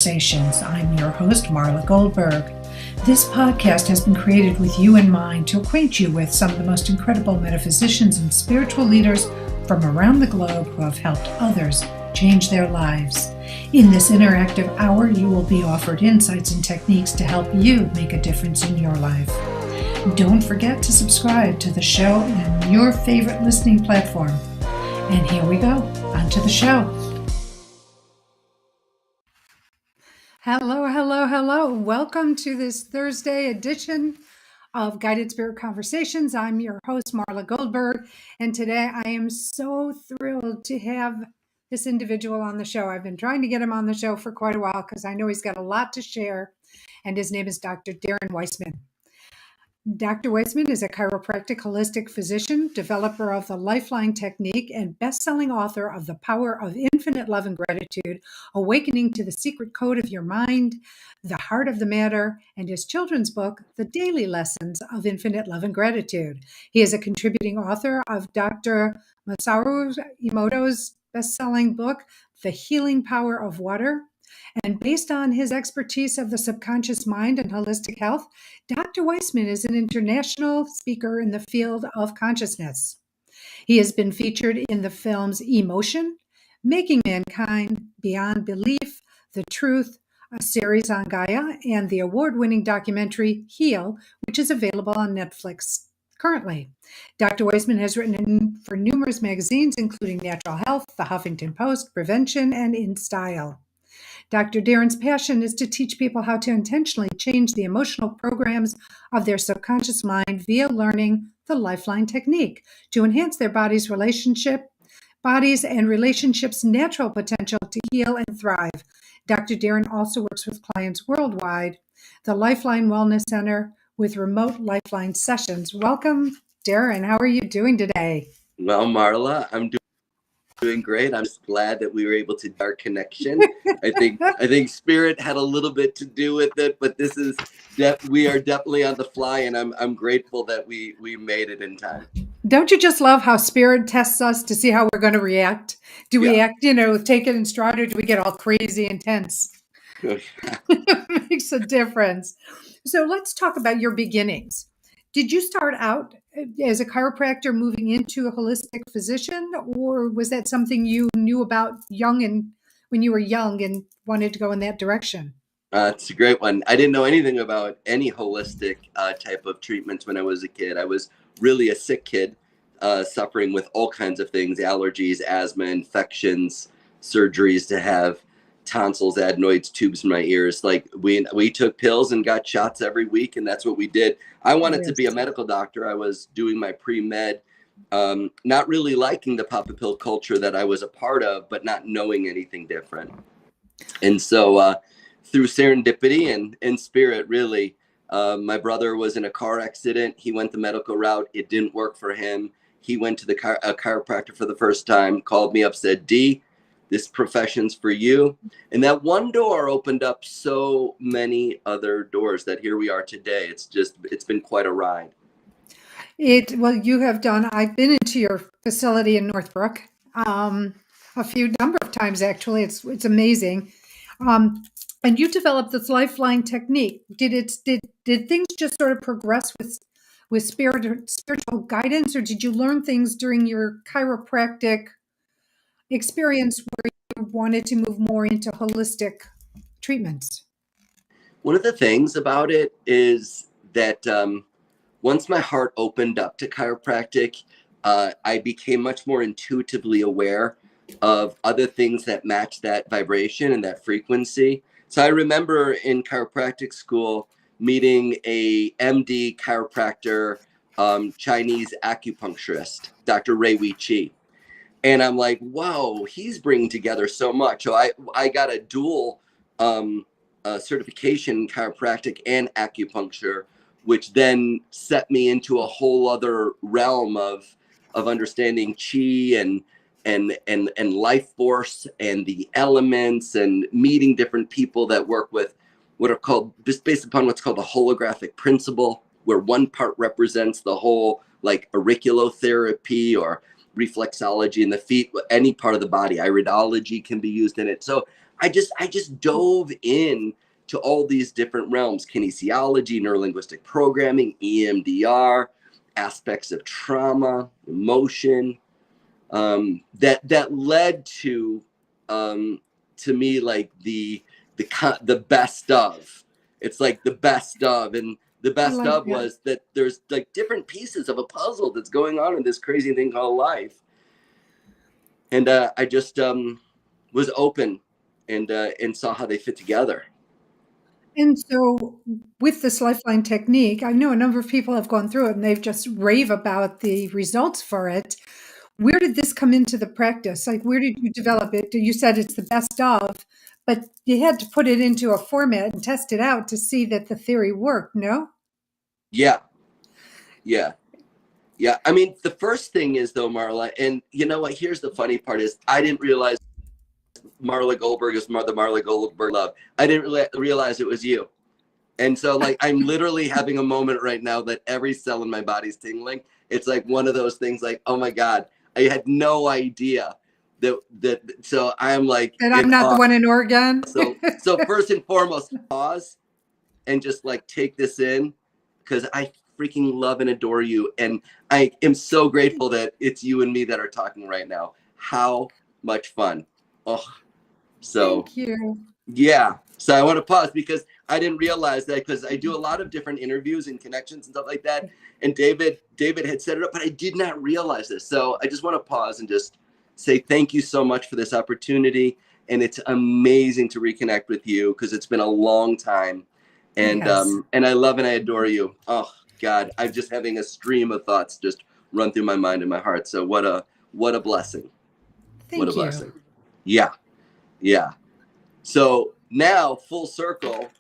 Conversations. I'm your host, Marla Goldberg. This podcast has been created with you in mind to acquaint you with some of the most incredible metaphysicians and spiritual leaders from around the globe who have helped others change their lives. In this interactive hour, you will be offered insights and techniques to help you make a difference in your life. Don't forget to subscribe to the show on your favorite listening platform. And here we go, on to the show. Hello. Welcome to this Thursday edition of Guided Spirit Conversations. I'm your host, Marla Goldberg, and today I am so thrilled to have this individual on the show. I've been trying to get him on the show for quite a while because I know he's got a lot to share, and his name is Dr. Darren Weissman. Dr. Weissman is a chiropractic holistic physician, developer of the LifeLine Technique, and best-selling author of The Power of Infinite Love and Gratitude, Awakening to the Secret Code of Your Mind, The Heart of the Matter, and his children's book, The Daily Lessons of Infinite Love and Gratitude. He is a contributing author of Dr. Masaru Emoto's best-selling book, The Healing Power of Water. And based on his expertise of the subconscious mind and holistic health, Dr. Weissman is an international speaker in the field of consciousness. He has been featured in the films Emotion, Making Mankind, Beyond Belief, The Truth, a series on Gaia, and the award-winning documentary Heal, which is available on Netflix currently. Dr. Weissman has written for numerous magazines, including Natural Health, The Huffington Post, Prevention, and In Style. Dr. Darren's passion is to teach people how to intentionally change the emotional programs of their subconscious mind via learning the LifeLine Technique to enhance their bodies and relationships' natural potential to heal and thrive. Dr. Darren also works with clients worldwide, the LifeLine Wellness Center, with remote LifeLine sessions. Welcome, Darren. How are you doing today? Well, Marla, I'm doing great. I'm just glad that we were able to do our connection. I think spirit had a little bit to do with it, but we are definitely on the fly, and I'm grateful that we made it in time. Don't you just love how spirit tests us to see how we're going to react? Do we act, take it in stride, or do we get all crazy and tense? It makes a difference. So let's talk about your beginnings. Did you start out as a chiropractor moving into a holistic physician, or was that something you knew about when you were young and wanted to go in that direction? It's a great one. I didn't know anything about any holistic type of treatments when I was a kid. I was really a sick kid, suffering with all kinds of things, allergies, asthma, infections, surgeries to have tonsils, adenoids, tubes in my ears. Like we took pills and got shots every week, and that's what we did. I wanted to be a medical doctor. I was doing my pre-med, not really liking the pop pill culture that I was a part of, but not knowing anything different. And so through serendipity and spirit, really, my brother was in a car accident. He went the medical route. It didn't work for him. He went to a chiropractor for the first time, called me up, said, D, this profession's for you. And that one door opened up so many other doors that here we are today. It's been quite a ride. You have done, I've been into your facility in Northbrook a number of times, actually. It's amazing. And you developed this LifeLine Technique. Did things just sort of progress with spiritual guidance, or did you learn things during your chiropractic experience where you wanted to move more into holistic treatments? One of the things about it is that once my heart opened up to chiropractic, I became much more intuitively aware of other things that match that vibration and that frequency. So I remember in chiropractic school meeting a MD chiropractor, Chinese acupuncturist, Dr. Ray Wei Chi. And I'm like, wow, he's bringing together so much. So I got a dual certification in chiropractic and acupuncture, which then set me into a whole other realm of understanding chi and life force and the elements, and meeting different people that work with what are called, just based upon what's called a holographic principle, where one part represents the whole, like auriculotherapy or reflexology in the feet, any part of the body. Iridology can be used in it. So I just dove in to all these different realms: kinesiology, neurolinguistic programming, EMDR, aspects of trauma, emotion, that led to me like the best of. It's like the best of, and the I best like of that. was that there's like different pieces of a puzzle that's going on in this crazy thing called life. And I just was open and saw how they fit together. And so with this lifeline technique, I know a number of people have gone through it and they've just rave about the results for it. Where did this come into the practice? Like, where did you develop it? You said it's the best of, but you had to put it into a format and test it out to see that the theory worked, no? Yeah, yeah, yeah. I mean, the first thing is though, Marla, and you know what? Here's the funny part: is I didn't realize Marla Goldberg is the Marla Goldberg love. I didn't realize it was you. And so, like, I'm literally having a moment right now that every cell in my body's tingling. It's like one of those things, like, oh my God, I had no idea that. So I'm like And in I'm not the awe. one in Oregon. So first and foremost, pause and just like take this in, because I freaking love and adore you, and I am so grateful that it's you and me that are talking right now. How much fun! Oh, so. Thank you. Yeah. So I want to pause because I didn't realize that, because I do a lot of different interviews and connections and stuff like that. And David had set it up, but I did not realize this. So I just want to pause and just say thank you so much for this opportunity. And it's amazing to reconnect with you, because it's been a long time. And Yes. and I love and I adore you. Oh God, I'm just having a stream of thoughts just run through my mind and my heart. So what a blessing. What a Thank you. blessing. Yeah. Yeah. So now, full circle,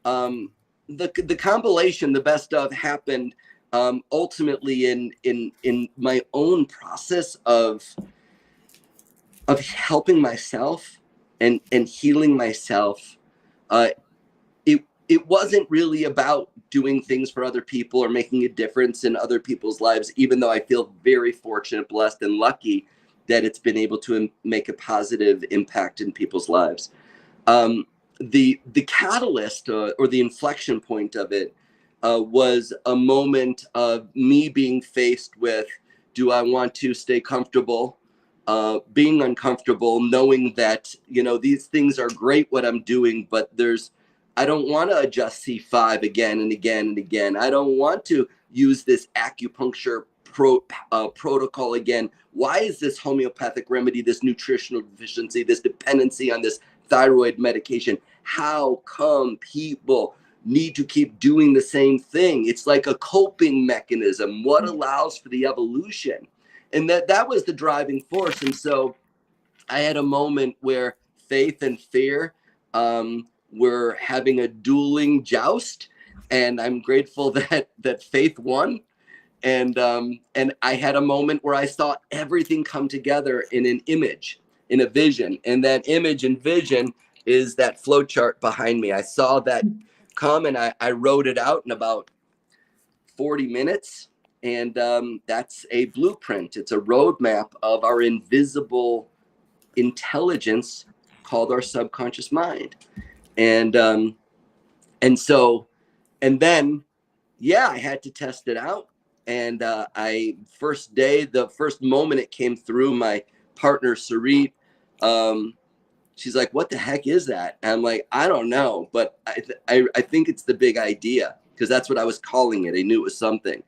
the compilation, the best of, happened ultimately in my own process of helping myself and healing myself. Uh, it wasn't really about doing things for other people or making a difference in other people's lives, even though I feel very fortunate, blessed, and lucky that it's been able to make a positive impact in people's lives. Um, the catalyst or the inflection point of it was a moment of me being faced with: do I want to stay comfortable, being uncomfortable, knowing that these things are great what I'm doing, but I don't want to adjust C5 again and again and again. I don't want to use this acupuncture protocol again. Why is this homeopathic remedy, this nutritional deficiency, this dependency on this thyroid medication? How come people need to keep doing the same thing? It's like a coping mechanism. What allows for the evolution? And that was the driving force. And so I had a moment where faith and fear were having a dueling joust, and I'm grateful that faith won. And I had a moment where I saw everything come together in an image, in a vision, and that image and vision is that flow chart behind me. I saw that come, and I wrote it out in about 40 minutes, and that's a blueprint. It's a roadmap of our invisible intelligence called our subconscious mind. And so, and then, yeah, I had to test it out. And the first moment it came through, my partner Sarit, she's like, "What the heck is that?" And I'm like, "I don't know, but I think it's the big idea," because that's what I was calling it. I knew it was something.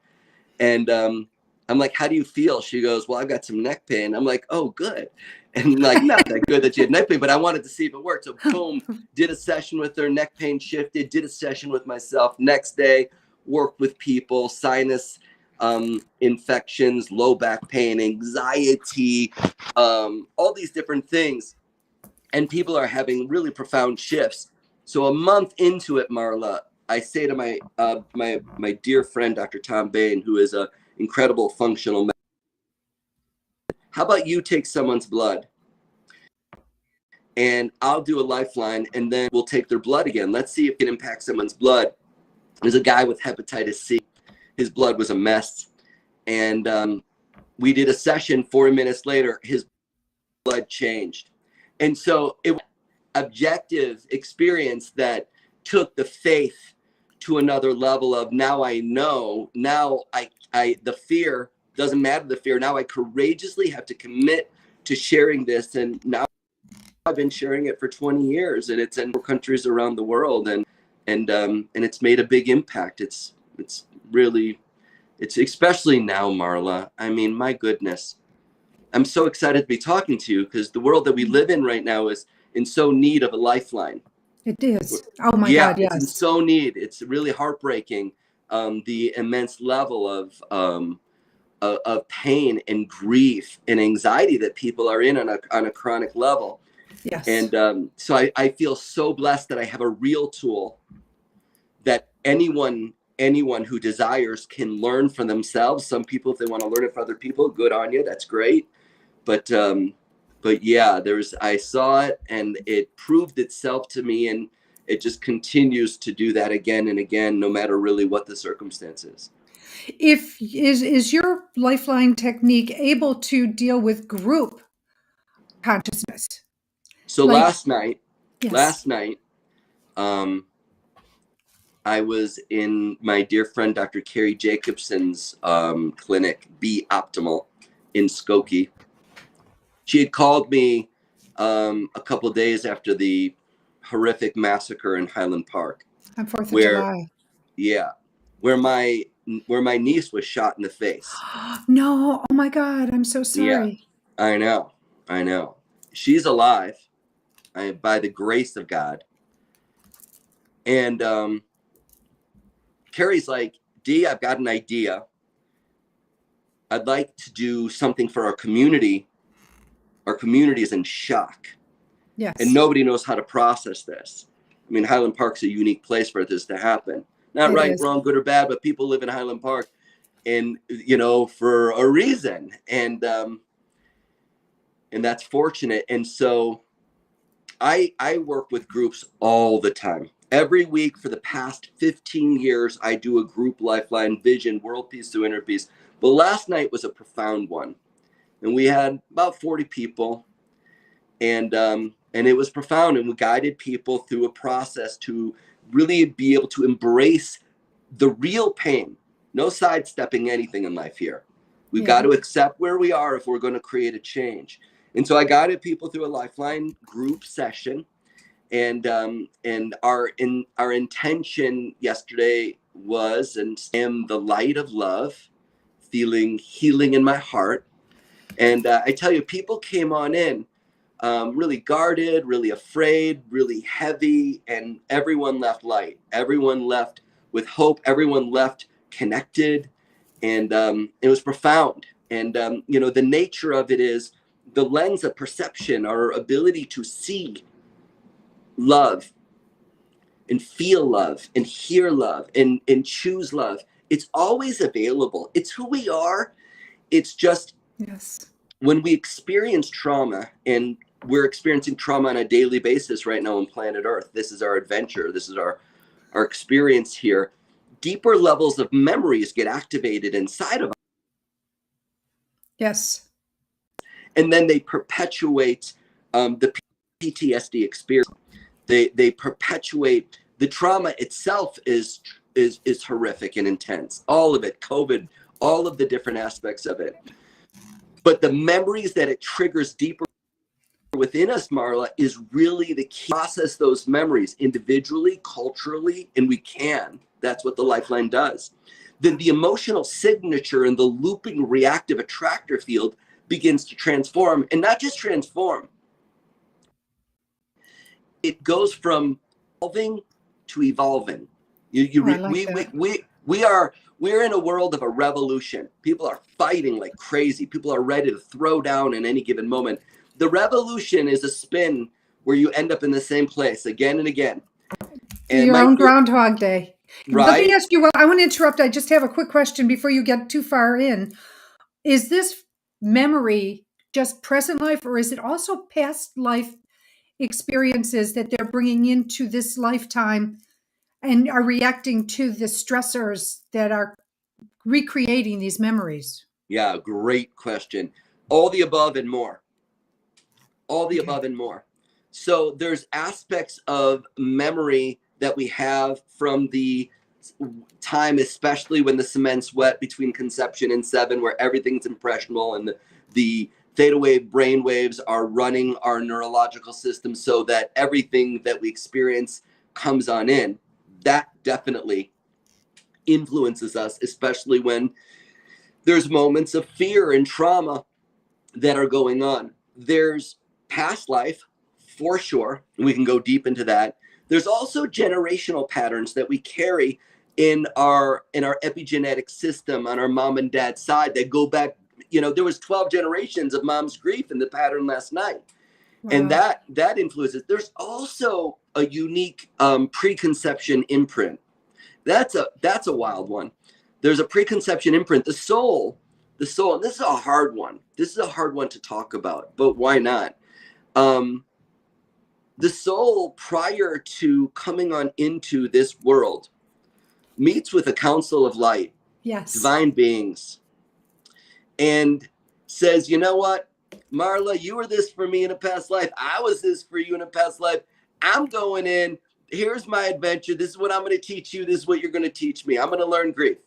And I'm like, "How do you feel?" She goes, "Well, I've got some neck pain." I'm like, "Oh, good." And like, not that good that she had neck pain, but I wanted to see if it worked. So boom, did a session with her, neck pain shifted, did a session with myself. Next day, worked with people, sinus infections, low back pain, anxiety, all these different things. And people are having really profound shifts. So a month into it, Marla, I say to my my dear friend, Dr. Tom Bain, who is an incredible functional medicine, how about you take someone's blood and I'll do a lifeline, and then we'll take their blood again. Let's see if it can impact someone's blood. There's a guy with hepatitis C. His blood was a mess. And we did a session. 4 minutes later, his blood changed. And so objective experience that took the faith to another level of now I know, now I the fear doesn't matter, the fear. Now I courageously have to commit to sharing this. And now I've been sharing it for 20 years and it's in 4 countries around the world, and it's made a big impact. It's really, it's especially now, Marla. I mean, my goodness, I'm so excited to be talking to you because the world that we live in right now is in so need of a lifeline. It is. Oh my Yeah, God, it's in yes. so need. It's really heartbreaking, the immense level of pain and grief and anxiety that people are in on a chronic level. Yes. And so I feel so blessed that I have a real tool that anyone who desires can learn for themselves. Some people, if they want to learn it for other people, good on you. That's great. But yeah, I saw it and it proved itself to me, and it just continues to do that again and again, no matter really what the circumstances. Is your LifeLine technique able to deal with group consciousness? So Like, last night, yes. I was in my dear friend Dr. Carrie Jacobson's clinic, Be Optimal, in Skokie. She had called me a couple of days after the horrific massacre in Highland Park, On 4th of where July. yeah, where my niece was shot in the face. No, oh my God, I'm so Yeah, sorry. I know. She's alive, by the grace of God. And Carrie's like, Dee, I've got an idea. I'd like to do something for our community. Our community is in shock. Yes. And nobody knows how to process this. I mean, Highland Park's a unique place for this to happen. Not It right, is. wrong, good or bad, but people live in Highland Park, and for a reason. And that's fortunate. And so I work with groups all the time. Every week for the past 15 years, I do a group lifeline vision, world peace to inner peace. But last night was a profound one. And we had about 40 people. And it was profound. And we guided people through a process to really be able to embrace the real pain. No sidestepping anything in life here. We've got to accept where we are if we're going to create a change. And so I guided people through a lifeline group session. And our intention yesterday was, and I am the light of love, feeling healing in my heart. And I tell you, people came on in really guarded, really afraid, really heavy, and everyone left light. Everyone left with hope. Everyone left connected, and it was profound. And the nature of it is the lens of perception, our ability to see love and feel love and hear love and choose love. It's always available. It's who we are. It's just when we experience trauma, and we're experiencing trauma on a daily basis right now on planet Earth. This is our adventure. This is our experience here. Deeper levels of memories get activated inside of us. Yes. And then they perpetuate the PTSD experience. They perpetuate the trauma itself is horrific and intense. All of it, COVID, all of the different aspects of it. But the memories that it triggers deeper within us, Marla, is really the key. Process those memories individually, culturally, and we can. That's what the Lifeline does. Then the emotional signature and the looping reactive attractor field begins to transform, and not just transform. It goes from evolving to evolving. We're in a world of a revolution. People are fighting like crazy. People are ready to throw down in any given moment. The revolution is a spin where you end up in the same place again and again. And your own Groundhog Day. Right? Let me ask you, I want to interrupt. I just have a quick question before you get too far in. Is this memory just present life, or is it also past life experiences that they're bringing into this lifetime and are reacting to the stressors that are recreating these memories? Yeah, great question. All the above and more. All the above and more. So there's aspects of memory that we have from the time, especially when the cement's wet between conception and 7, where everything's impressionable and the theta wave brain waves are running our neurological system so that everything that we experience comes on in. That definitely influences us, especially when there's moments of fear and trauma that are going on. There's past life, for sure. We can go deep into that. There's also generational patterns that we carry in our epigenetic system on our mom and dad's side that go back. There was 12 generations of mom's grief in the pattern last night. Wow. And that influences. There's also a unique preconception imprint. That's a wild one. There's a preconception imprint. The soul, and this is a hard one. This is a hard one to talk about, but why not? The soul, prior to coming on into this world, meets with a council of light, yes, divine beings, and says, you know what, Marla, you were this for me in a past life. I was this for you in a past life. I'm going in. Here's my adventure. This is what I'm going to teach you. This is what you're going to teach me. I'm going to learn grief.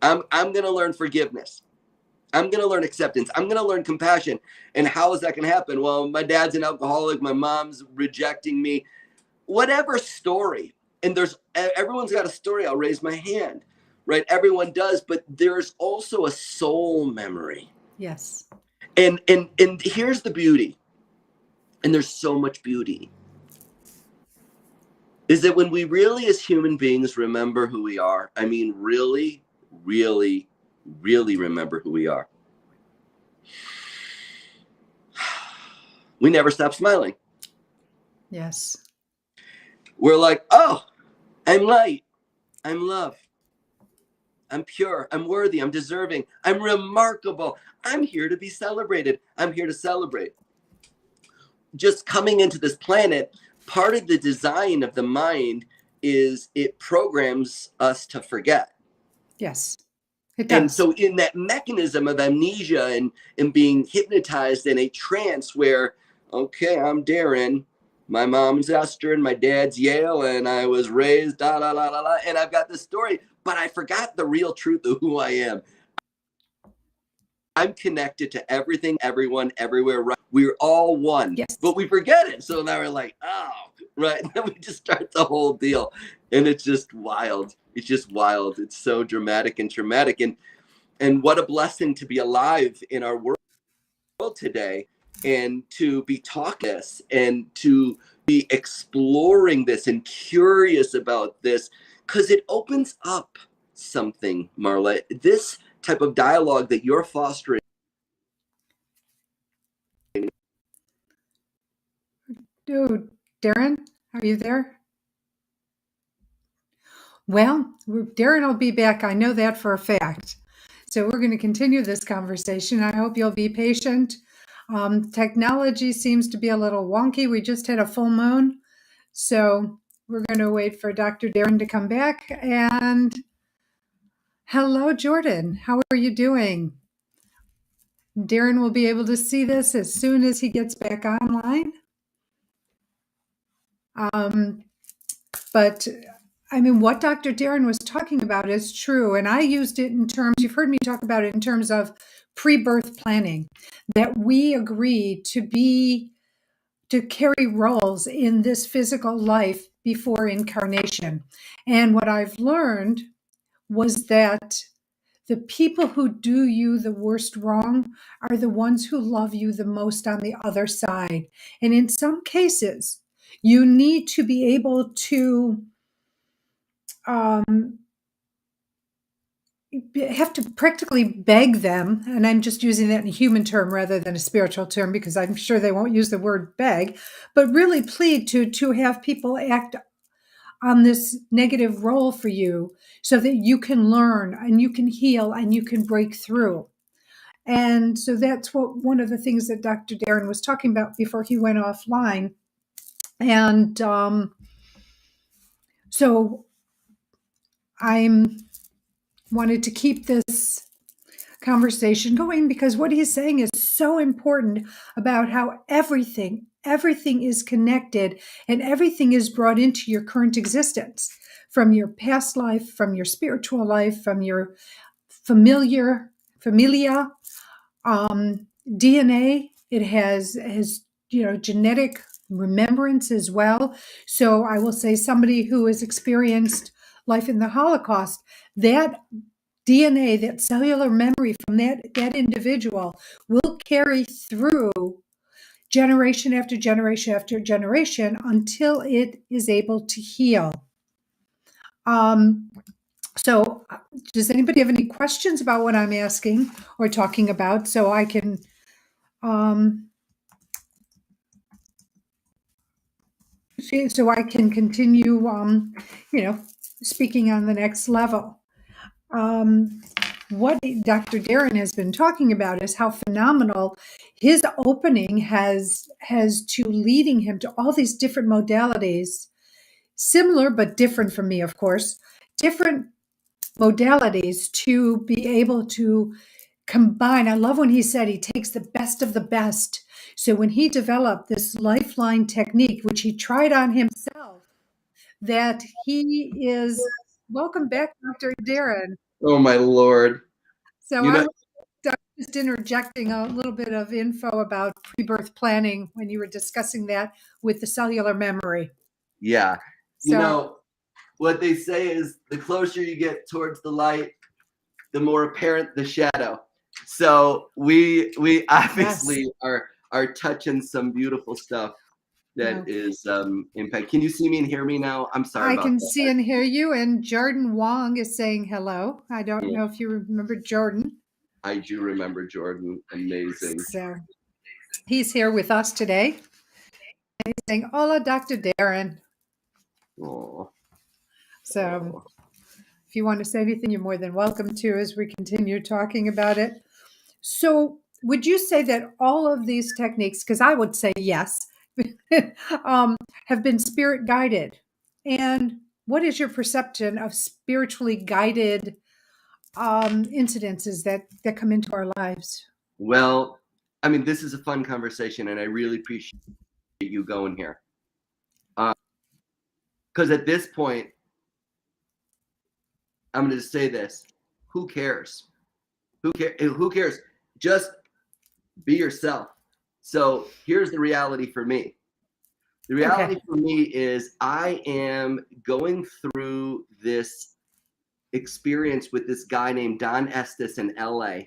I'm going to learn forgiveness. I'm going to learn acceptance. I'm going to learn compassion. And how is that going to happen? Well, my dad's an alcoholic. My mom's rejecting me. Whatever story. And everyone's got a story. I'll raise my hand, right? Everyone does. But there's also a soul memory. Yes. And here's the beauty. And there's so much beauty. Is that when we really, as human beings, remember who we are, I mean, really, really, really remember who we are, we never stop smiling. Yes. We're like, oh, I'm light. I'm love. I'm pure. I'm worthy. I'm deserving. I'm remarkable. I'm here to be celebrated. I'm here to celebrate. Just coming into this planet, part of the design of the mind is it programs us to forget. Yes, it does. And so in that mechanism of amnesia and being hypnotized in a trance where, okay, I'm Darren, my mom's Esther and my dad's Yale, and I was raised, and I've got this story, but I forgot the real truth of who I am. I'm connected to everything, everyone, everywhere. Right? We're all one, yes, but we forget it. So now we're like, oh, right. And then we just start the whole deal. And it's just wild. It's just wild. It's so dramatic and traumatic. And what a blessing to be alive in our world today and to be talking this and to be exploring this and curious about this, because it opens up something, Marla. This type of dialogue that you're fostering. Dude, Darren, are you there? Well, Darren will be back. I know that for a fact. So we're going to continue this conversation. I hope you'll be patient. Technology seems to be a little wonky. We just had a full moon. So we're going to wait for Dr. Darren to come back. And hello, Jordan. How are you doing? Darren will be able to see this as soon as he gets back online. But I mean, what Dr. Darren was talking about is true. And I used it in terms, you've heard me talk about it in terms of pre-birth planning, that we agree to carry roles in this physical life before incarnation. And what I've learned was that the people who do you the worst wrong are the ones who love you the most on the other side. And in some cases, you need to be able to have to practically beg them, and I'm just using that in a human term rather than a spiritual term because I'm sure they won't use the word beg, but really plead to have people act on this negative role for you so that you can learn and you can heal and you can break through. And so that's one of the things that Dr. Darren was talking about before he went offline. And so I'm wanted to keep this conversation going because what he's saying is so important about how everything everything is connected and everything is brought into your current existence from your past life, from your spiritual life, from your familia, DNA. It has genetic remembrance as well. So I will say somebody who has experienced life in the Holocaust, that DNA, that cellular memory from that individual will carry through generation after generation after generation until it is able to heal. So does anybody have any questions about what I'm asking or talking about, so I can continue speaking on the next level. What Dr. Darren has been talking about is how phenomenal his opening has to leading him to all these different modalities, similar but different from me, of course, different modalities to be able to combine. I love when he said he takes the best of the best. So when he developed this LifeLine technique, which he tried on himself, that he is, welcome back, Dr. Darren. Oh my Lord. So I was just interjecting a little bit of info about pre-birth planning when you were discussing that with the cellular memory. Yeah. So what they say is the closer you get towards the light, the more apparent the shadow. So we obviously are touching some beautiful stuff that is impact. Can you see me and hear me now? I'm sorry I about can that. see and hear you, and Jordan Wong is saying hello. I don't know if you remember Jordan. I do remember Jordan. Amazing. So he's here with us today. And he's saying, "Hola, Dr. Darren." Oh. So if you want to say anything, you're more than welcome to as we continue talking about it. So would you say that all of these techniques, because I would say yes, have been spirit guided? And what is your perception of spiritually guided incidences that come into our lives? Well, I mean, this is a fun conversation, and I really appreciate you going here. Because at this point, I'm going to say this: who cares? Who cares? Just be yourself. So here's the reality for me. The reality for me is I am going through this experience with this guy named Don Estes in LA.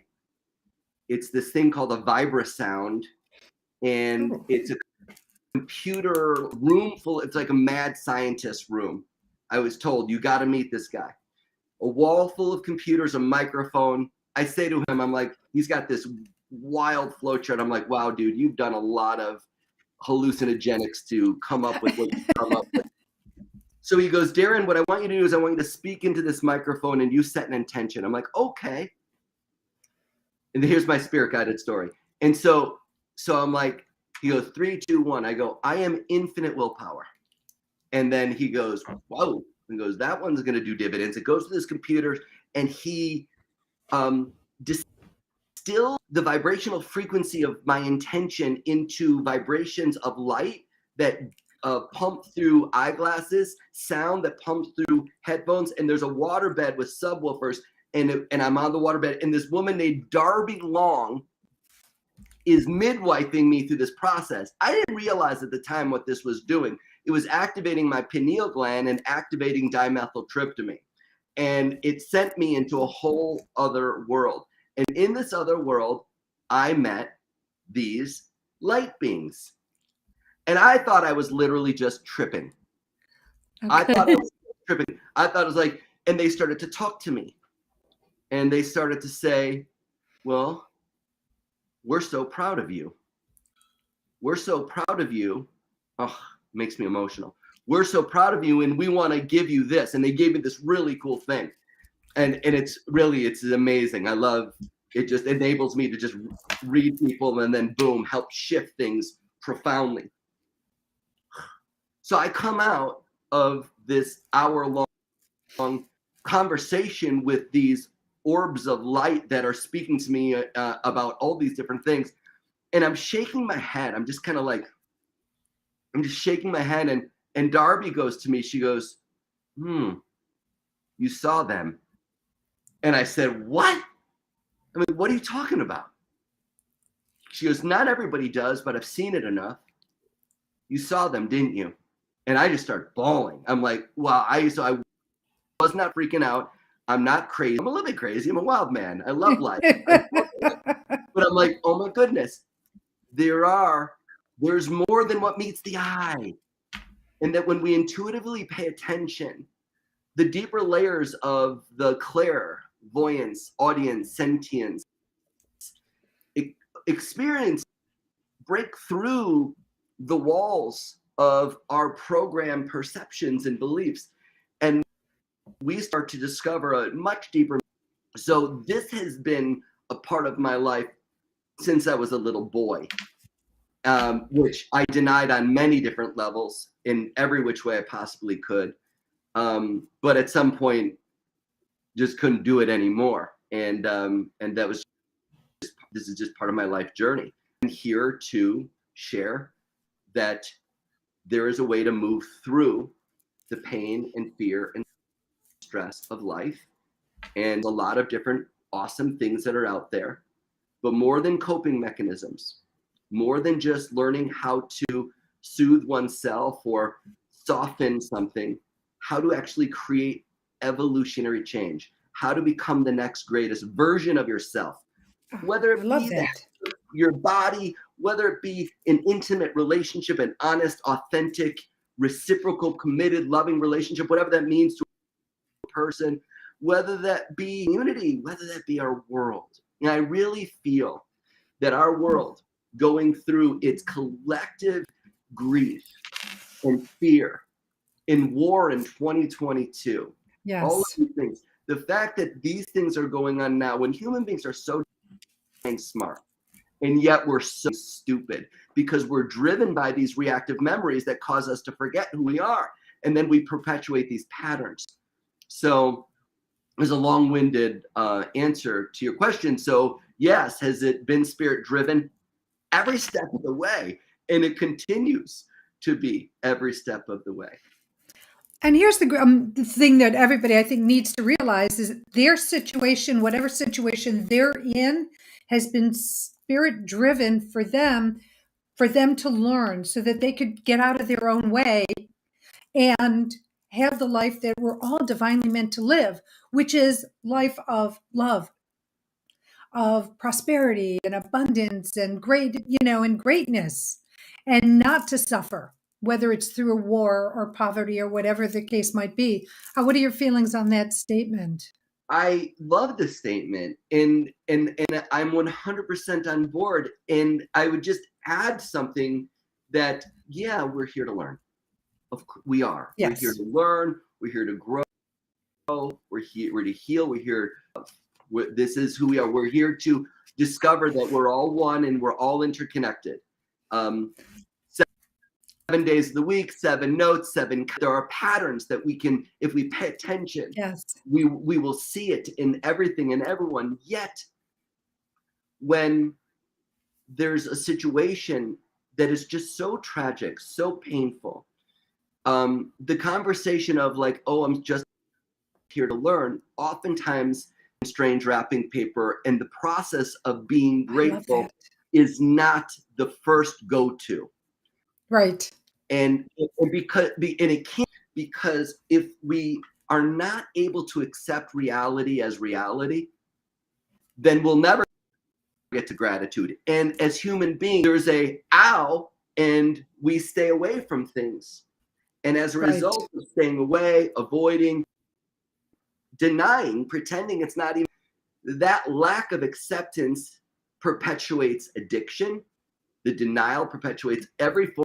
It's this thing called a vibrasound, and it's a computer room full. It's like a mad scientist room. I was told, you got to meet this guy. A wall full of computers, a microphone. I say to him, I'm like, he's got this wild flow chart. I'm like, wow, dude, you've done a lot of hallucinogenics to come up with what you come up with. So he goes, Darren, what I want you to do is I want you to speak into this microphone and you set an intention. I'm like, okay. And here's my spirit guided story. And so I'm like, he goes, 3, 2, 1. I go, I am infinite willpower. And then he goes, whoa. He goes, that one's going to do dividends. It goes to this computer, and he distills the vibrational frequency of my intention into vibrations of light that pump through eyeglasses, sound that pumps through headphones, and there's a waterbed with subwoofers, and I'm on the waterbed, and this woman named Darby Long is midwifing me through this process. I didn't realize at the time what this was doing. It was activating my pineal gland and activating dimethyltryptamine. And it sent me into a whole other world. And in this other world, I met these light beings. And I thought I was literally just tripping. I thought I was tripping. I thought it was like, and they started to talk to me. And they started to say, well, we're so proud of you. We're so proud of you. Oh, makes me emotional. We're so proud of you, and we want to give you this. And they gave me this really cool thing. And it's amazing. I love it. Just enables me to just read people and then boom, help shift things profoundly. So I come out of this hour-long conversation with these orbs of light that are speaking to me about all these different things. And I'm shaking my head. I'm just kind of like, I'm just shaking my head, and Darby goes to me. She goes, you saw them. And I said, what? I mean, what are you talking about? She goes, not everybody does, but I've seen it enough. You saw them, didn't you? And I just started bawling. I'm like, wow, I was not freaking out. I'm not crazy. I'm a little bit crazy. I'm a wild man. I love life. But I'm like, oh my goodness, there's more than what meets the eye. And that when we intuitively pay attention, the deeper layers of the clairvoyance, audience, sentience, experience break through the walls of our programmed perceptions and beliefs. And we start to discover a much deeper. So this has been a part of my life since I was a little boy, which I denied on many different levels in every which way I possibly could. But at some point, just couldn't do it anymore. And that was this is just part of my life journey. I'm here to share that there is a way to move through the pain and fear and stress of life, and a lot of different awesome things that are out there. But more than coping mechanisms, more than just learning how to soothe oneself or soften something, how to actually create evolutionary change, how to become the next greatest version of yourself, whether it be that your body, whether it be an intimate relationship, an honest, authentic, reciprocal, committed, loving relationship, whatever that means to a person, whether that be unity, whether that be our world. And I really feel that our world going through its collective grief and fear in war in 2022, yes, all of these things, the fact that these things are going on now when human beings are so smart, and yet we're so stupid because we're driven by these reactive memories that cause us to forget who we are, and then we perpetuate these patterns. So there's a long-winded answer to your question. So yes, has it been spirit driven? Every step of the way, and it continues to be every step of the way. And here's the thing that everybody, I think, needs to realize is their situation, whatever situation they're in, has been spirit driven for them to learn so that they could get out of their own way and have the life that we're all divinely meant to live, which is life of love, of prosperity and abundance and and greatness, and not to suffer, whether it's through a war or poverty or whatever the case might be. What are your feelings on that statement? I love the statement, and I'm 100% on board. And I would just add something that, yeah, we're here to learn. We are. Yes. We're here to learn. We're here to grow. We're to heal. We're here. This is who we are. We're here to discover that we're all one and we're all interconnected. 7 days of the week, 7 notes, 7. There are patterns that we can, if we pay attention, yes, we will see it in everything and everyone. Yet, when there's a situation that is just so tragic, so painful, the conversation of like, oh, I'm just here to learn, oftentimes strange wrapping paper, and the process of being grateful is not the first go-to. Right. And it can't, because if we are not able to accept reality as reality, then we'll never get to gratitude. And as human beings, there's a ow, and we stay away from things. And as a result of staying away, avoiding, denying, pretending it's not even, that lack of acceptance perpetuates addiction. The denial perpetuates every form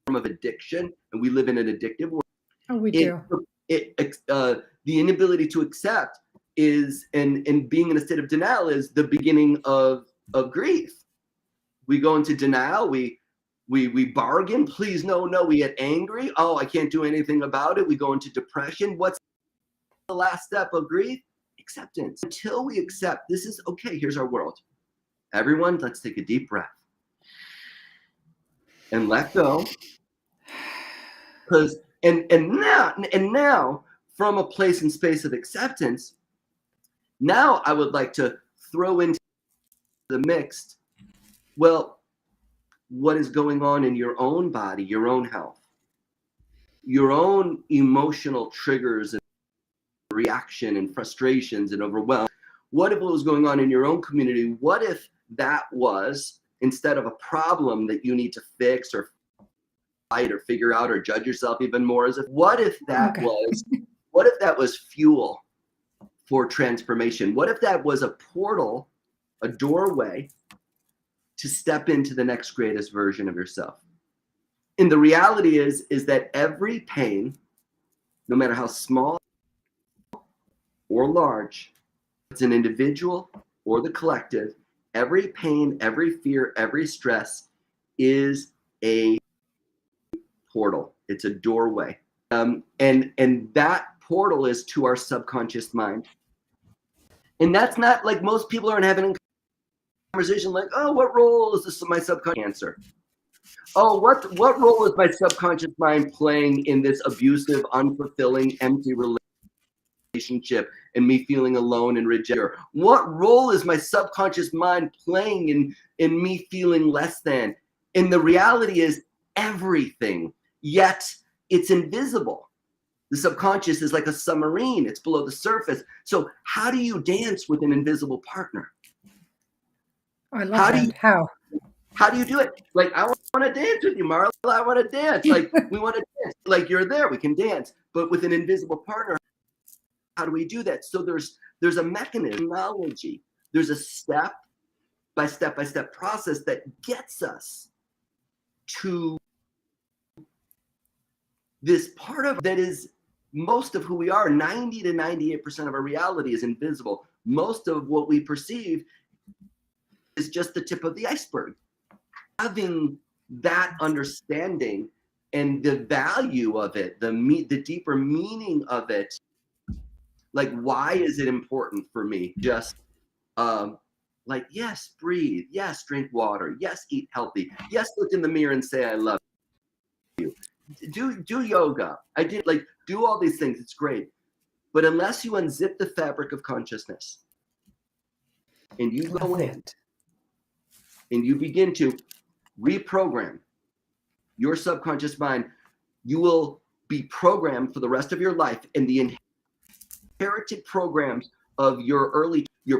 of addiction, and we live in an addictive world. Oh, we do. The inability to accept is, and being in a state of denial is the beginning of grief. We go into denial. We bargain. Please, no. We get angry. Oh, I can't do anything about it. We go into depression. What's the last step of grief? Acceptance. Until we accept this is okay. Here's our world. Everyone, let's take a deep breath and let go. Because now from a place and space of acceptance, now I would like to throw into the mix, well, what is going on in your own body, your own health, your own emotional triggers and reaction and frustrations and overwhelm. What if what was going on in your own community? What if that was, instead of a problem that you need to fix or fight or figure out or judge yourself even more, as if what if that was fuel for transformation? What if that was a portal, a doorway to step into the next greatest version of yourself? And the reality is that every pain, no matter how small or large, it's an individual or the collective, every pain, every fear, every stress is a portal. It's a doorway. And that portal is to our subconscious mind. And that's not like most people aren't having a conversation like, oh, what role is this in my subconscious answer? Oh, what role is my subconscious mind playing in this abusive, unfulfilling, empty relationship and me feeling alone and rejected? What role is my subconscious mind playing in me feeling less than? And the reality is everything, yet it's invisible. The subconscious is like a submarine. It's below the surface. So how do you dance with an invisible partner? I love that. How do you do it? Like, I want to dance with you, Marla. I want to dance. Like, we want to dance. Like, you're there. We can dance. But with an invisible partner, how do we do that? So there's a mechanism, technology. There's a step by step process that gets us to this part of that is most of who we are. 90 to 98% of our reality is invisible. Most of what we perceive is just the tip of the iceberg. Having that understanding and the value of it, the deeper meaning of it, like, why is it important for me? Just like, yes, breathe. Yes, drink water. Yes, eat healthy. Yes, look in the mirror and say, I love you. Do yoga. I did, like, do all these things. It's great. But unless you unzip the fabric of consciousness and you go in and you begin to reprogram your subconscious mind, you will be programmed for the rest of your life. And the inherited programs of your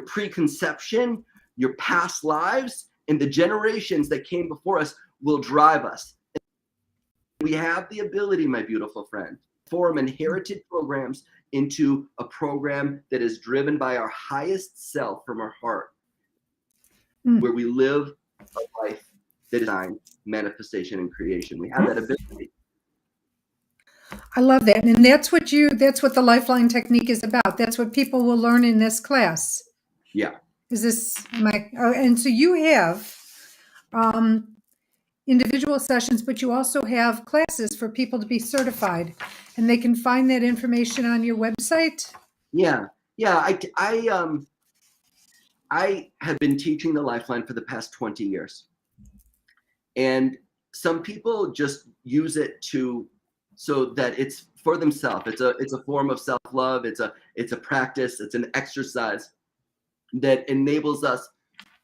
preconception, your past lives, and the generations that came before us will drive us. We have the ability, my beautiful friend, to form inherited programs into a program that is driven by our highest self from our heart, where we live a life that is design, manifestation, and creation. We have that ability. I love that. And that's what the LifeLine Technique is about. That's what people will learn in this class. Yeah. And so you have individual sessions, but you also have classes for people to be certified, and they can find that information on your website. Yeah. I have been teaching the LifeLine for the past 20 years. And some people just use it so that it's for themselves. It's a form of self-love. It's a practice. It's an exercise that enables us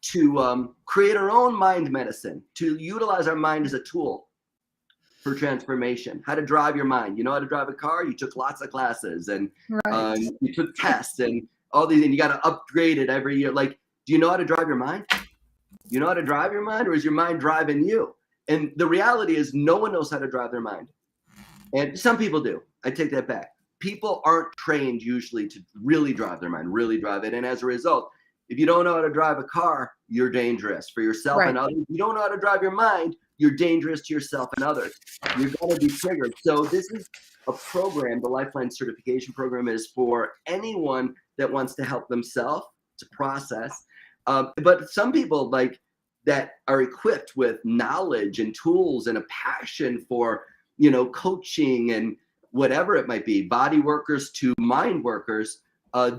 to create our own mind medicine, to utilize our mind as a tool for transformation. How to drive your mind. You know how to drive a car? You took lots of classes and you took tests and all these, and you got to upgrade it every year. Like, do you know how to drive your mind? You know how to drive your mind, or is your mind driving you? And the reality is no one knows how to drive their mind. And some people do. I take that back. People aren't trained usually to really drive their mind, really drive it. And as a result, if you don't know how to drive a car, you're dangerous for yourself and others. If you don't know how to drive your mind, you're dangerous to yourself and others. You're going to be triggered. So this is a program, the LifeLine certification program is for anyone that wants to help themselves to process. But some people like that are equipped with knowledge and tools and a passion for, coaching and whatever it might be, body workers to mind workers.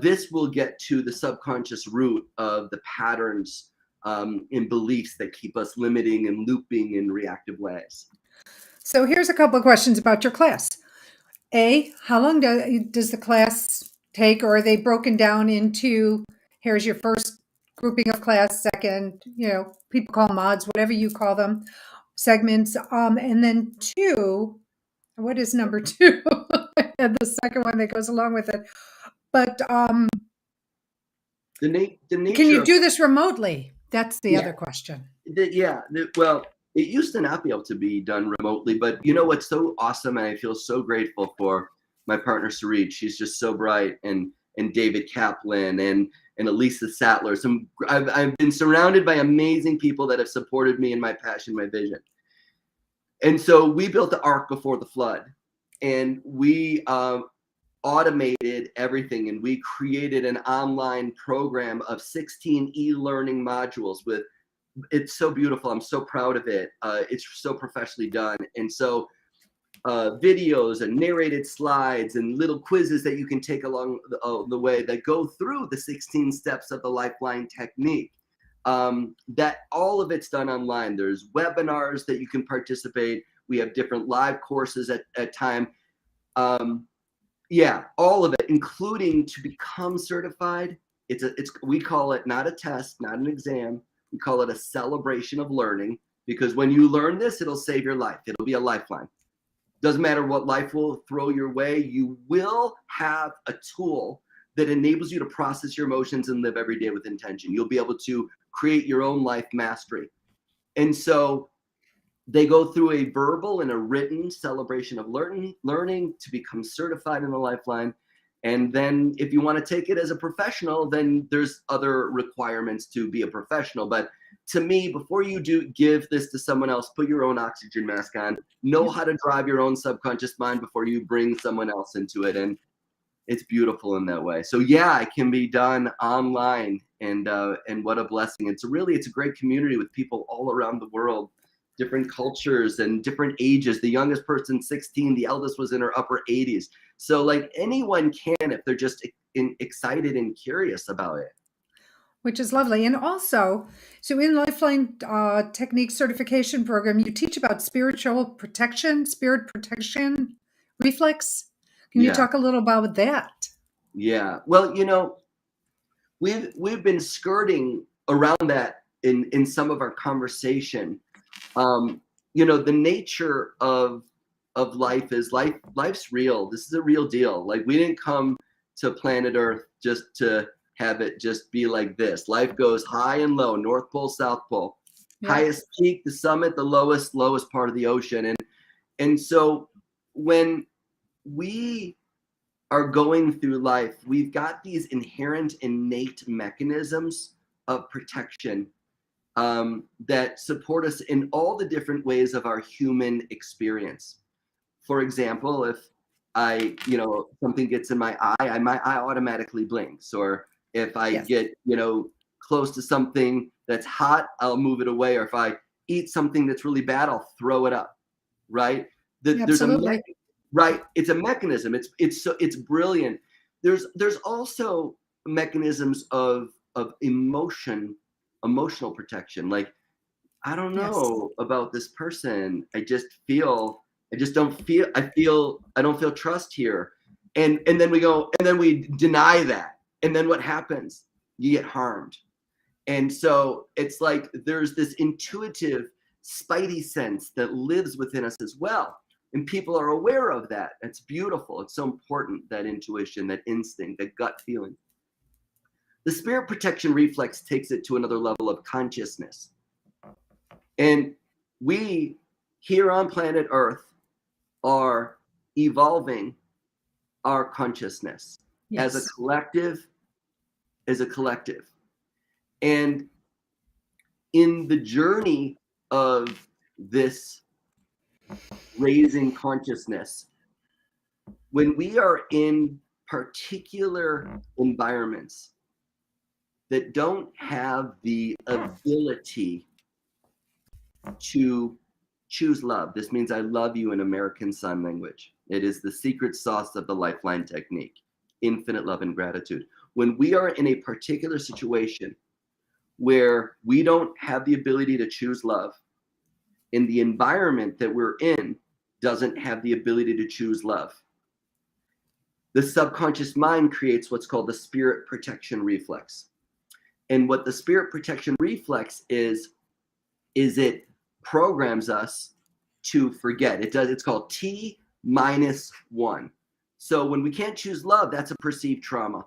This will get to the subconscious root of the patterns and beliefs that keep us limiting and looping in reactive ways. So here's a couple of questions about your class. A, how long does the class take, or are they broken down into, here's your first grouping of class, second, people call them mods, whatever you call them, segments. And then two, what is number two? And the second one that goes along with it. But The can nature you of do this remotely? That's the yeah, other question. well, it used to not be able to be done remotely, but you know what's so awesome, and I feel so grateful for my partner Sarit. She's just so bright, and David Kaplan and Elisa Sattler. I've been surrounded by amazing people that have supported me in my passion, my vision. And so we built the ark before the flood, and we automated everything, and we created an online program of 16 e-learning modules with it's so beautiful. I'm so proud of it. It's so professionally done. And so videos and narrated slides and little quizzes that you can take along the way that go through the 16 steps of the LifeLine technique. That all of it's done online. There's webinars that you can participate. We have different live courses at time. Yeah, all of it, including to become certified. We call it not a test, not an exam. We call it a celebration of learning, because when you learn this, it'll save your life. It'll be a lifeline. Doesn't matter what life will throw your way, you will have a tool that enables you to process your emotions and live every day with intention. You'll be able to create your own life mastery. And so they go through a verbal and a written celebration of learning to become certified in the Lifeline. And then if you want to take it as a professional, then there's other requirements to be a professional. But to me, before you give this to someone else, put your own oxygen mask on, know how to drive your own subconscious mind before you bring someone else into it. And it's beautiful in that way. So yeah, it can be done online, and what a blessing. It's a great community with people all around the world, different cultures and different ages. The youngest person 16, the eldest was in her upper 80s. So like anyone can, if they're just excited and curious about it. Which is lovely. And also, so in Lifeline Technique Certification Program, you teach about spirit protection, reflex. Can you Yeah. talk a little about that? Yeah. Well, we've been skirting around that in some of our conversation. The nature of life is life's real. This is a real deal. Like, we didn't come to planet Earth just to have it just be like this. Life goes high and low, North Pole, South Pole. Yeah. Highest peak, the summit, the lowest part of the ocean. And so when we are going through life, we've got these inherent, innate mechanisms of protection that support us in all the different ways of our human experience. For example, if something gets in my eye, my eye automatically blinks. Or if I Yes. get, close to something that's hot, I'll move it away. Or if I eat something that's really bad, I'll throw it up. Right? Absolutely. Right. It's a mechanism. It's brilliant. There's also mechanisms of emotional protection. Like, I don't Yes. know about this person. I don't feel trust here. And then we deny that. And then what happens? You get harmed. And so it's like there's this intuitive spidey sense that lives within us as well. And people are aware of that. It's beautiful. It's so important, that intuition, that instinct, that gut feeling. The spirit protection reflex takes it to another level of consciousness. And we here on planet Earth are evolving our consciousness as a collective. And in the journey of this raising consciousness, when we are in particular environments that don't have the ability to choose love. This means I love you in American Sign Language. It is the secret sauce of the LifeLine technique, infinite love and gratitude. When we are in a particular situation where we don't have the ability to choose love, in the environment that we're in, doesn't have the ability to choose love. The subconscious mind creates what's called the spirit protection reflex. And what the spirit protection reflex is it programs us to forget. It's called T-1. So when we can't choose love, that's a perceived trauma.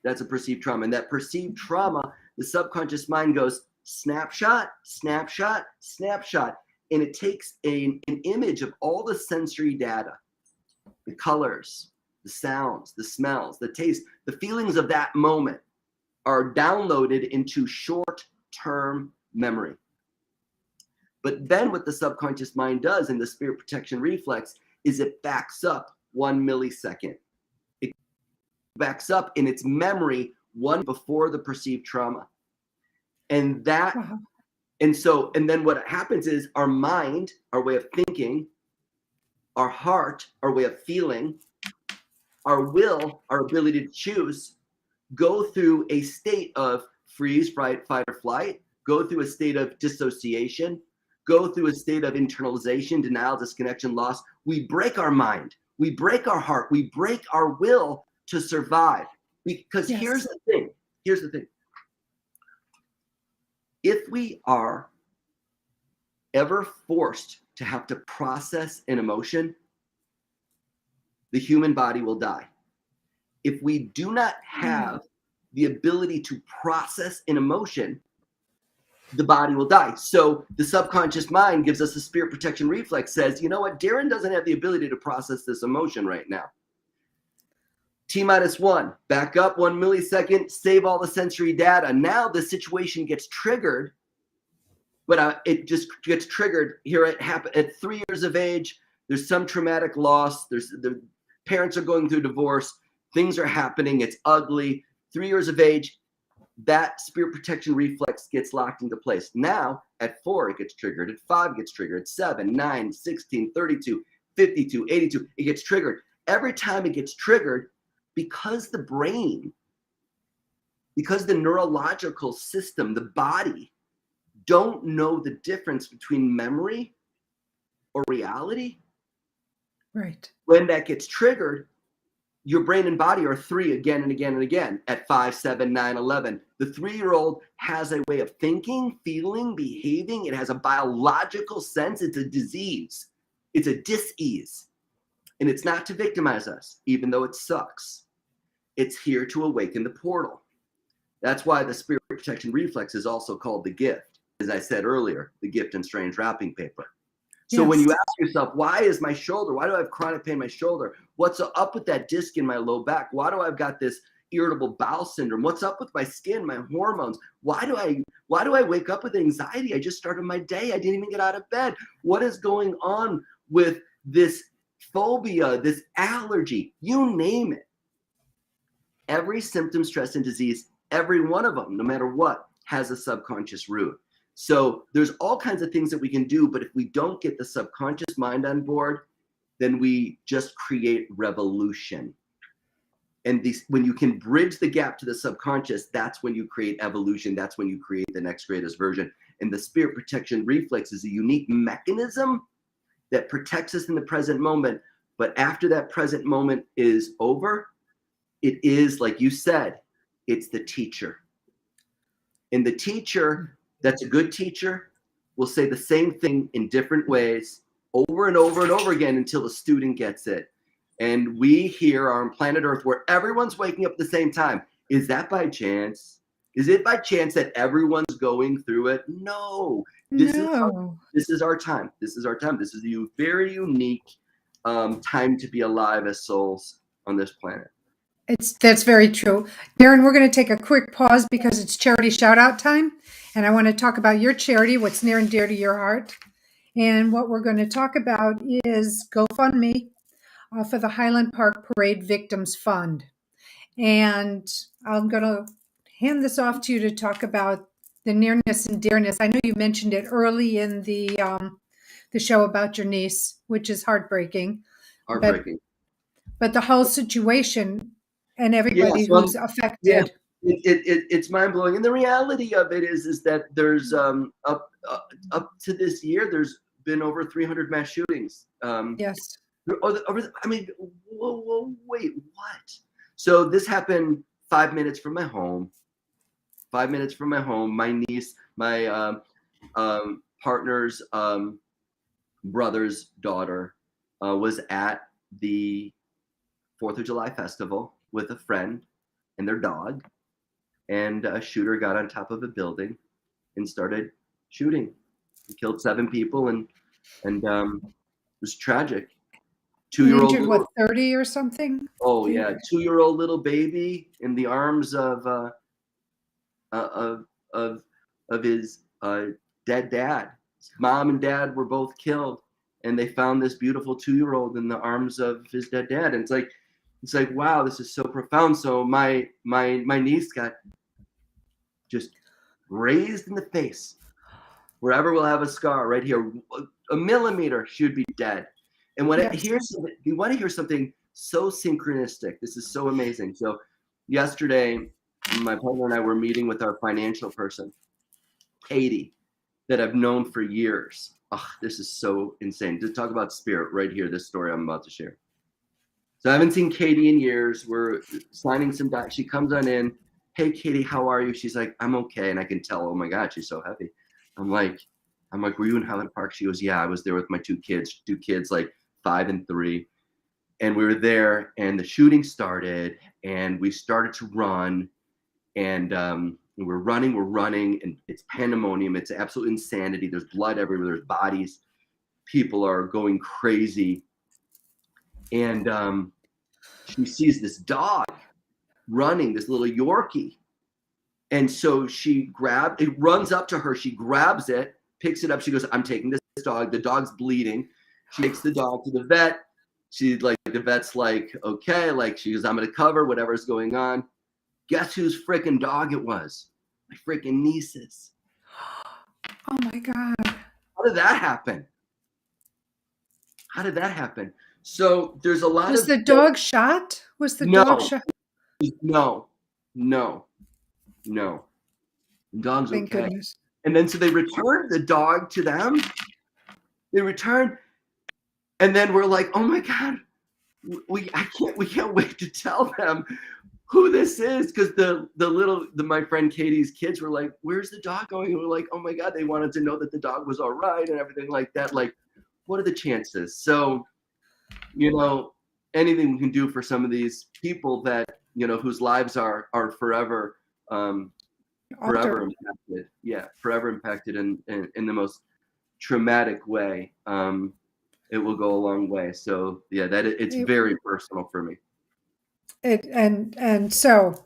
That's a perceived trauma. And that perceived trauma, the subconscious mind goes snapshot, snapshot, snapshot. And it takes an image of all the sensory data, the colors, the sounds, the smells, the taste, the feelings of that moment are downloaded into short-term memory. But then what the subconscious mind does in the spirit protection reflex is it backs up 1 millisecond. It backs up in its memory one before the perceived trauma. And that, and then what happens is our mind, our way of thinking, our heart, our way of feeling, our will, our ability to choose, go through a state of freeze, fight or flight, go through a state of dissociation, go through a state of internalization, denial, disconnection, loss. We break our mind, we break our heart, we break our will to survive. Because here's the thing. If we are ever forced to have to process an emotion, the human body will die. If we do not have the ability to process an emotion, the body will die. So the subconscious mind gives us a spirit protection reflex, says, you know what, Darren doesn't have the ability to process this emotion right now. T-1, back up 1 millisecond, save all the sensory data. Now the situation gets triggered, but it just gets triggered. Here it happened at 3 years of age. There's some traumatic loss. The parents are going through divorce. Things are happening. It's ugly. 3 years of age, that spirit protection reflex gets locked into place. Now, at 4, it gets triggered. At 5, it gets triggered. At 7, 9, 16, 32, 52, 82, it gets triggered. Every time it gets triggered, because the brain, because the neurological system, the body, don't know the difference between memory or reality. Right. When that gets triggered, your brain and body are 3 again and again and again at 5, 7, 9, 11. The 3-year-old has a way of thinking, feeling, behaving. It has a biological sense. It's a disease. It's a dis-ease. And it's not to victimize us, even though it sucks. It's here to awaken the portal. That's why the spirit protection reflex is also called the gift. As I said earlier, the gift in strange wrapping paper. So when you ask yourself, why is my shoulder, why do I have chronic pain in my shoulder? What's up with that disc in my low back? Why do I've got this irritable bowel syndrome? What's up with my skin, my hormones? Why do I wake up with anxiety? I just started my day. I didn't even get out of bed. What is going on with this phobia, this allergy? You name it. Every symptom, stress, and disease, every one of them, no matter what, has a subconscious root. So there's all kinds of things that we can do, but if we don't get the subconscious mind on board, then we just create revolution. And when you can bridge the gap to the subconscious, that's when you create evolution. That's when you create the next greatest version. And the spirit protection reflex is a unique mechanism that protects us in the present moment. But after that present moment is over, it is, like you said, it's the teacher. And the teacher that's a good teacher will say the same thing in different ways over and over and over again until the student gets it. And we here are on planet Earth where everyone's waking up at the same time. Is that by chance? Is it by chance that everyone's going through it? No. This is our time. This is our time. This is a very unique time to be alive as souls on this planet. That's very true. Darren, we're going to take a quick pause because it's charity shout out time. And I want to talk about your charity, what's near and dear to your heart. And what we're going to talk about is GoFundMe for the Highland Park Parade Victims Fund. And I'm going to hand this off to you to talk about the nearness and dearness. I know you mentioned it early in the show about your niece, which is heartbreaking. But the whole situation and everybody who's affected. Yeah, it's mind blowing. And the reality of it is that there's up to this year, there's been over 300 mass shootings. Yes. I mean, whoa, wait, what? So this happened 5 minutes from my home. 5 minutes from my home. My niece, my partner's brother's daughter was at the 4th of July festival with a friend and their dog, and a shooter got on top of a building and started shooting. He killed 7 people, and it was tragic. He 2-year-old injured, what, 30 or something? Oh yeah, 2-year-old little baby in the arms of his dead dad. His mom and dad were both killed, and they found this beautiful 2-year-old in the arms of his dead dad. And it's like wow, this is so profound. So my niece got just grazed in the face. Wherever we'll have a scar right here, a millimeter, she would be dead. And when you want to hear something so synchronistic, this is so amazing. So yesterday, my partner and I were meeting with our financial person, Katie, that I've known for years. Oh, this is so insane. To talk about spirit right here, this story I'm about to share. So I haven't seen Katie in years. We're signing some docs. She comes on in. Hey, Katie, how are you? She's like, I'm okay. And I can tell, oh my God, she's so heavy. I'm like, were you in Highland Park? She goes, yeah, I was there with my two kids like 5 and 3. And we were there, and the shooting started, and we started to run, and we're running, and it's pandemonium. It's absolute insanity. There's blood everywhere. There's bodies. People are going crazy. And she sees this dog running, this little Yorkie. And so it runs up to her. She grabs it, picks it up. She goes, I'm taking this dog. The dog's bleeding. She takes the dog to the vet. The vet's like, okay, she goes, I'm going to cover whatever's going on. Guess whose freaking dog it was? My freaking niece's. Oh my God. How did that happen? So there's a lot Was the dog shot? Was the dog shot? No. Dog's Thank okay. goodness. And then so they returned the dog to them. And then we're like, oh my God, we can't wait to tell them who this is, because my friend Katie's kids were like, where's the dog going? And we're like, oh my God, they wanted to know that the dog was all right and everything like that. Like, what are the chances? So, anything we can do for some of these people that, whose lives are forever impacted. Yeah, forever impacted in the most traumatic way. It will go a long way. So yeah, it's very personal for me. So,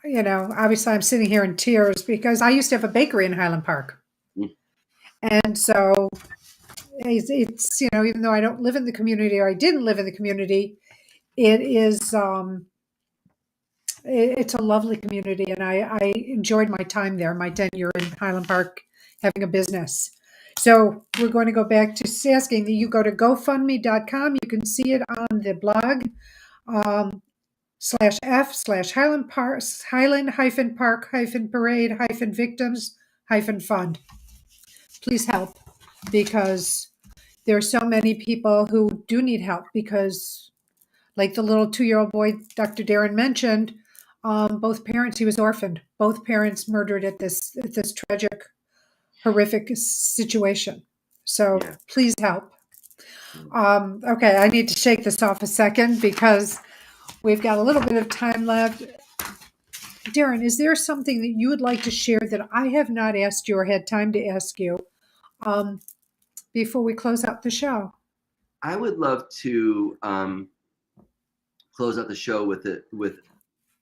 obviously I'm sitting here in tears because I used to have a bakery in Highland Park. And so it's, even though I don't live in the community, or I didn't live in the community, it is, it's a lovely community. And I enjoyed my time there, my tenure in Highland Park, having a business. So we're going to go back to asking that you go to GoFundMe.com. You can see it on the blog, /F/Highland Park, Highland-Park-Parade-Victims-Fund. Please help, because there are so many people who do need help, because like the little 2-year-old boy Dr. Darren mentioned, both parents, he was orphaned, both parents murdered at this tragic, horrific situation. So please help. Okay, I need to shake this off a second because we've got a little bit of time left. Darren, is there something that you would like to share that I have not asked you or had time to ask you before we close out the show? I would love to close out the show with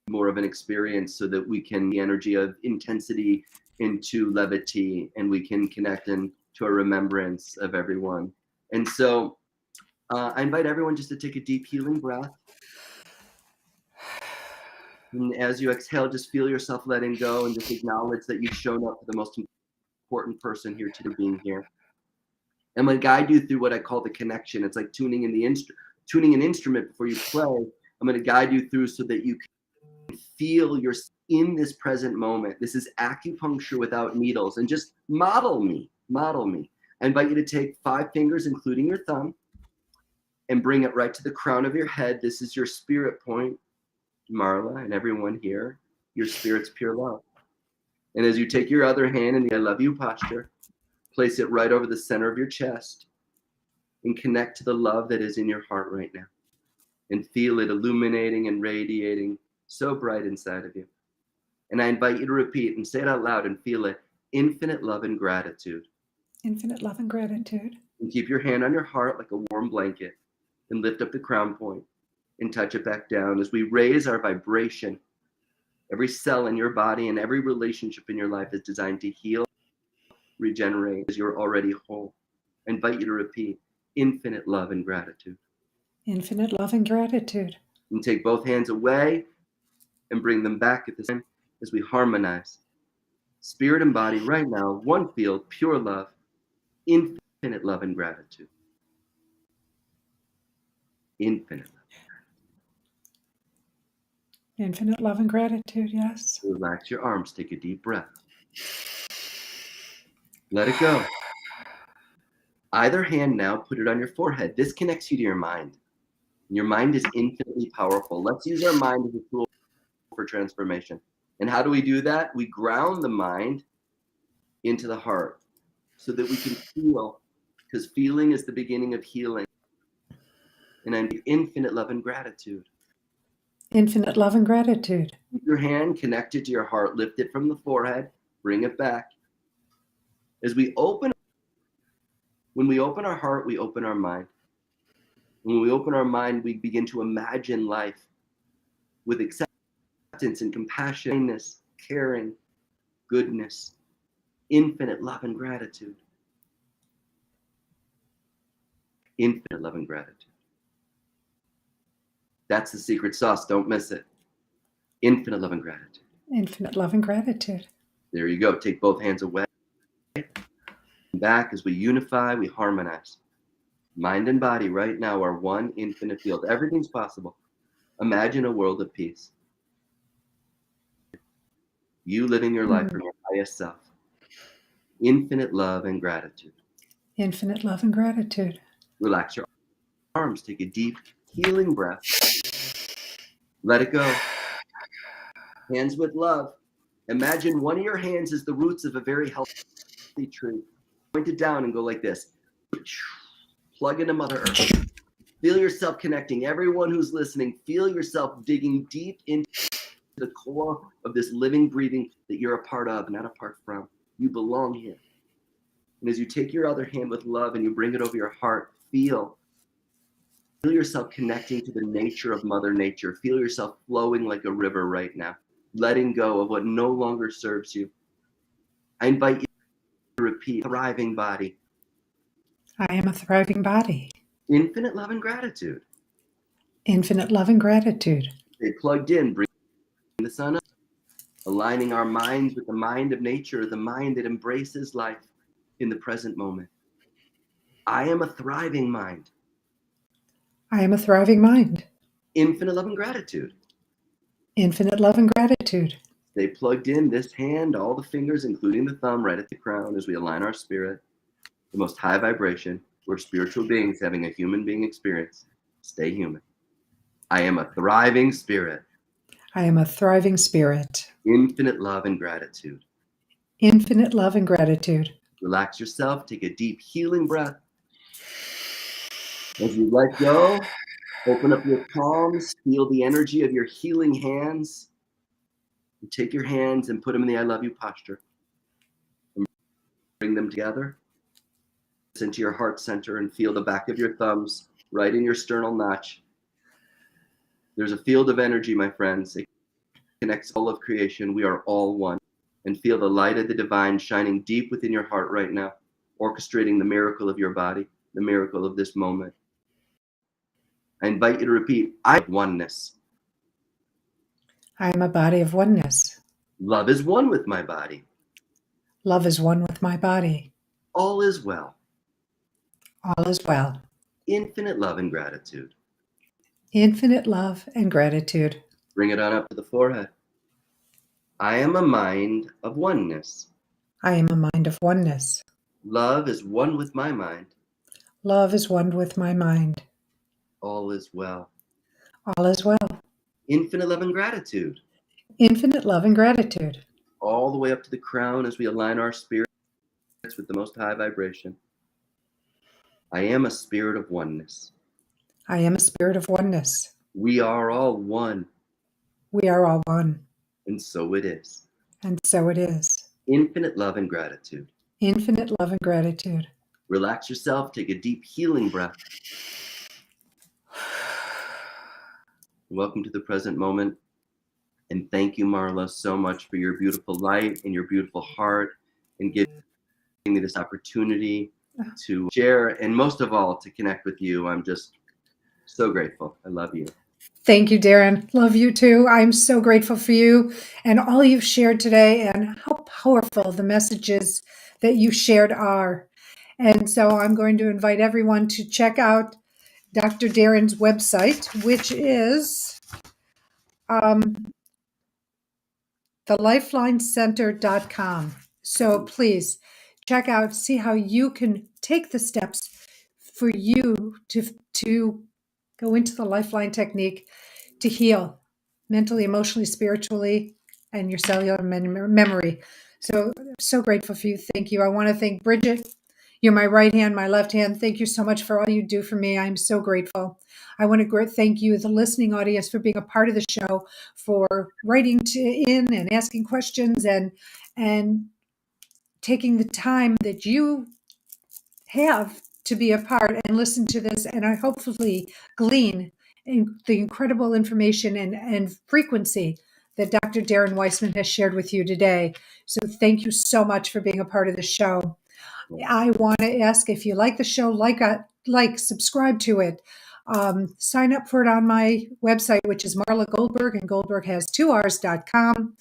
more of an experience, so that we can the energy of intensity into levity, and we can connect into a remembrance of everyone. And so I invite everyone just to take a deep healing breath. And as you exhale, just feel yourself letting go, and just acknowledge that you've shown up for the most important person here today, being here. I'm going to guide you through what I call the connection. It's like tuning an instrument before you play. I'm going to guide you through so that you can feel you're in this present moment. This is acupuncture without needles. And just model me. I invite you to take 5 fingers, including your thumb, and bring it right to the crown of your head. This is your spirit point, Marla, and everyone here. Your spirit's pure love. And as you take your other hand in the I love you posture, place it right over the center of your chest and connect to the love that is in your heart right now. And feel it illuminating and radiating so bright inside of you. And I invite you to repeat and say it out loud and feel it. Infinite love and gratitude. Infinite love and gratitude. And keep your hand on your heart like a warm blanket and lift up the crown point and touch it back down as we raise our vibration. Every cell in your body and every relationship in your life is designed to heal, regenerate as you're already whole. I invite you to repeat infinite love and gratitude. Infinite love and gratitude. And take both hands away and bring them back at the same time as we harmonize. Spirit and body right now, one field, pure love, infinite love and gratitude. Infinite love. Infinite love and gratitude, yes. Relax your arms, take a deep breath. Let it go. Either hand now, put it on your forehead. This connects you to your mind. Your mind is infinitely powerful. Let's use our mind as a tool for transformation. And how do we do that? We ground the mind into the heart so that we can feel, because feeling is the beginning of healing. And I'm infinite love and gratitude. Infinite love and gratitude. Keep your hand connected to your heart. Lift it from the forehead. Bring it back. As we open, when we open our heart, we open our mind. When we open our mind, we begin to imagine life with acceptance and compassion, kindness, caring, goodness, infinite love and gratitude. Infinite love and gratitude. That's the secret sauce. Don't miss it. Infinite love and gratitude. Infinite love and gratitude. There you go. Take both hands away. Back as we unify, we harmonize. Mind and body right now are one infinite field. Everything's possible. Imagine a world of peace. You living your life from your highest self. Infinite love and gratitude. Infinite love and gratitude. Relax your arms. Take a deep, healing breath. Let it go. Hands with love. Imagine one of your hands is the roots of a very healthy tree. Point it down and go like this. Plug into Mother Earth. Feel yourself connecting. Everyone who's listening, feel yourself digging deep into the core of this living, breathing that you're a part of, not apart from. You belong here. And as you take your other hand with love and you bring it over your heart, feel yourself connecting to the nature of Mother Nature. Feel yourself flowing like a river right now, letting go of what no longer serves you. I invite you to repeat, thriving body. I am a thriving body. Infinite love and gratitude. Infinite love and gratitude. Stay plugged in, bring the sun up, aligning our minds with the mind of nature, the mind that embraces life in the present moment. I am a thriving mind. I am a thriving mind. Infinite love and gratitude. Infinite love and gratitude. Stay plugged in, this hand, all the fingers, including the thumb, right at the crown as we align our spirit. The most high vibration. We're spiritual beings having a human being experience. Stay human. I am a thriving spirit. I am a thriving spirit. Infinite love and gratitude. Infinite love and gratitude. Relax yourself. Take a deep healing breath. As you let go, open up your palms. Feel the energy of your healing hands. You take your hands and put them in the I love you posture. And bring them together into your heart center and feel the back of your thumbs right in your sternal notch. There's a field of energy, my friends. It connects all of creation. We are all one. And feel the light of the divine shining deep within your heart right now, orchestrating the miracle of your body, the miracle of this moment. I invite you to repeat, I am oneness. I am a body of oneness. Love is one with my body. Love is one with my body. All is well. All is well. Infinite love and gratitude. Infinite love and gratitude. Bring it on up to the forehead. I am a mind of oneness. I am a mind of oneness. Love is one with my mind. Love is one with my mind. All is well. All is well. Infinite love and gratitude. Infinite love and gratitude. All the way up to the crown as we align our spirits with the most high vibration. I am a spirit of oneness. I am a spirit of oneness. We are all one. We are all one. And so it is. And so it is. Infinite love and gratitude. Infinite love and gratitude. Relax yourself. Take a deep healing breath. Welcome to the present moment. And thank you, Marla, so much for your beautiful light and your beautiful heart and giving me this opportunity to share and most of all to connect with you. I'm just so grateful. I love you. Thank you, Darren. Love you too. I'm so grateful for you and all you've shared today and how powerful the messages that you shared are. And so I'm going to invite everyone to check out Dr. Darren's website, which is thelifelineCenter.com. So please check out, see how you can take the steps for you to go into the Lifeline Technique to heal mentally, emotionally, spiritually, and your cellular memory. So grateful for you. Thank you. I want to thank Bridget. You're my right hand, my left hand. Thank you so much for all you do for me. I'm so grateful. I want to thank you, the listening audience, for being a part of the show, for writing in and asking questions and taking the time that you have to be a part and listen to this, and I hopefully glean the incredible information and frequency that Dr. Darren Weissman has shared with you today. So thank you so much for being a part of the show. I want to ask, if you like the show, subscribe to it. Sign up for it on my website, which is Marla Goldberg, and Goldberg has 2Rs.com.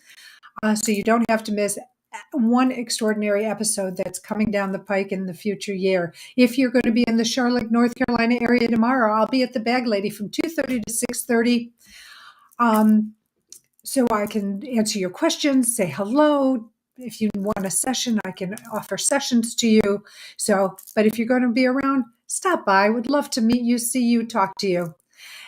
So you don't have to miss one extraordinary episode that's coming down the pike in the future year. If you're going to be in the Charlotte, North Carolina area tomorrow, I'll be at the Bag Lady from 2:30 to 6:30. So I can answer your questions, say hello. If you want a session, I can offer sessions to you. But if you're going to be around, stop by. Would love to meet you, see you, talk to you.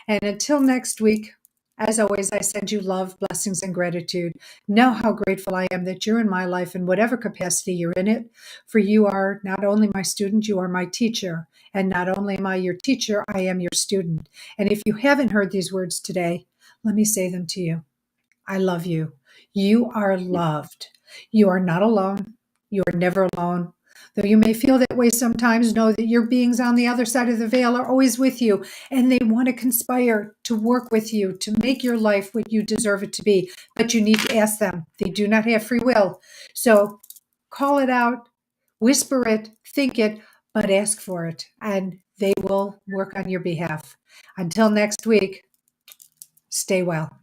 And until next week, as always, I send you love, blessings, and gratitude. Know how grateful I am that you're in my life in whatever capacity you're in it. For you are not only my student, you are my teacher. And not only am I your teacher, I am your student. And if you haven't heard these words today, let me say them to you. I love you. You are loved. You are not alone. You are never alone. Though you may feel that way sometimes, know that your beings on the other side of the veil are always with you, and they want to conspire to work with you to make your life what you deserve it to be. But you need to ask them. They do not have free will. So call it out, whisper it, think it, but ask for it, and they will work on your behalf. Until next week, stay well.